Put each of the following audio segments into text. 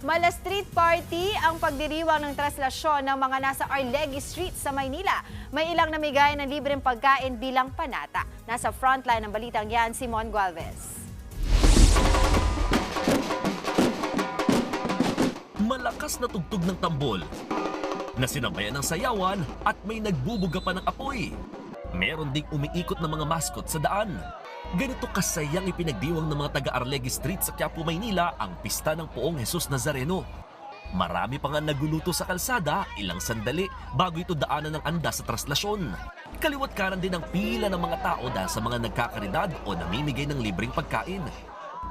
Mala street party ang pagdiriwang ng traslasyon ng mga nasa Arlegui Street sa Maynila. May ilang namigay ng libreng pagkain bilang panata. Nasa frontline ng balitang yan, Simon Gualvez. Malakas na tugtog ng tambol na sinabayan ng sayawan at may nagbubuga pa ng apoy. Meron ding umiikot na mga maskot sa daan. Ganito kasayang ipinagdiwang ng mga taga-Arlegui Street sa Quiapo, Maynila ang pista ng Poong Jesus Nazareno. Marami pa nga nagluluto sa kalsada, ilang sandali bago ito daanan ng andas sa traslasyon. Kaliwat kanan din ang pila ng mga tao dahil sa mga nagkakaridad o namimigay ng libreng pagkain.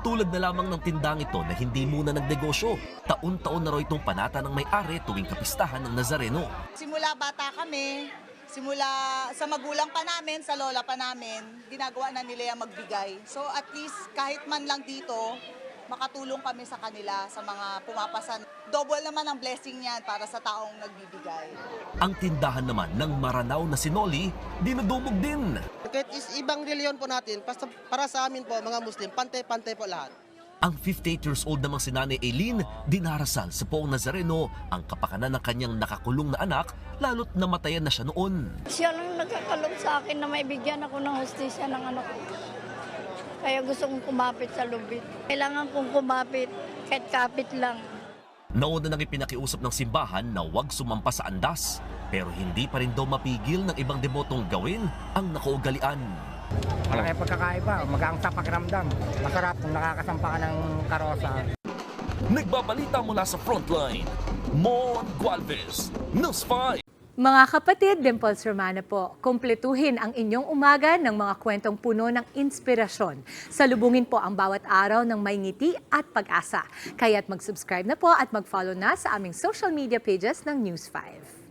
Tulad na lamang ng tindang ito na hindi muna nagnegosyo. Taon-taon na raw itong panata ng may-ari tuwing kapistahan ng Nazareno. Simula bata kami, simula sa magulang pa namin, sa lola pa namin, ginagawa na nila yung magbigay. So at least kahit man lang dito, makatulong kami sa kanila, sa mga pumapasan. Double naman ang blessing niyan para sa taong nagbibigay. Ang tindahan naman ng Maranao na sinoli, dinudumog din. Kahit ibang reliyon po natin, para sa amin po mga Muslim, pantay-pantay po lahat. Ang 58 years old namang si Nanay Eileen, dinarasal sa Poong Nazareno ang kapakanan ng kanyang nakakulong na anak, lalo't namatayan na siya noon. Siya lang nagkakalong sa akin na maibigyan ako ng hustisya ng anak ko. Kaya gusto kong kumapit sa lubid. Kailangan kong kumapit, kahit kapit lang. Nauna nang ipinakiusap ng simbahan na huwag sumampa sa andas, pero hindi pa rin daw mapigil ng ibang debotong gawin ang nakaugalian. Malaki pagkakaiba, magaang sa pakiramdam. Masarap kung nakakasampa ka ng karosa. Nagbabalita mula sa Frontline, Mon Gualvez, News 5. Mga kapatid, Dimples Romana po, kumpletuhin ang inyong umaga ng mga kwentong puno ng inspirasyon. Salubungin po ang bawat araw ng may ngiti at pag-asa. Kaya't mag-subscribe na po at mag-follow na sa aming social media pages ng News 5.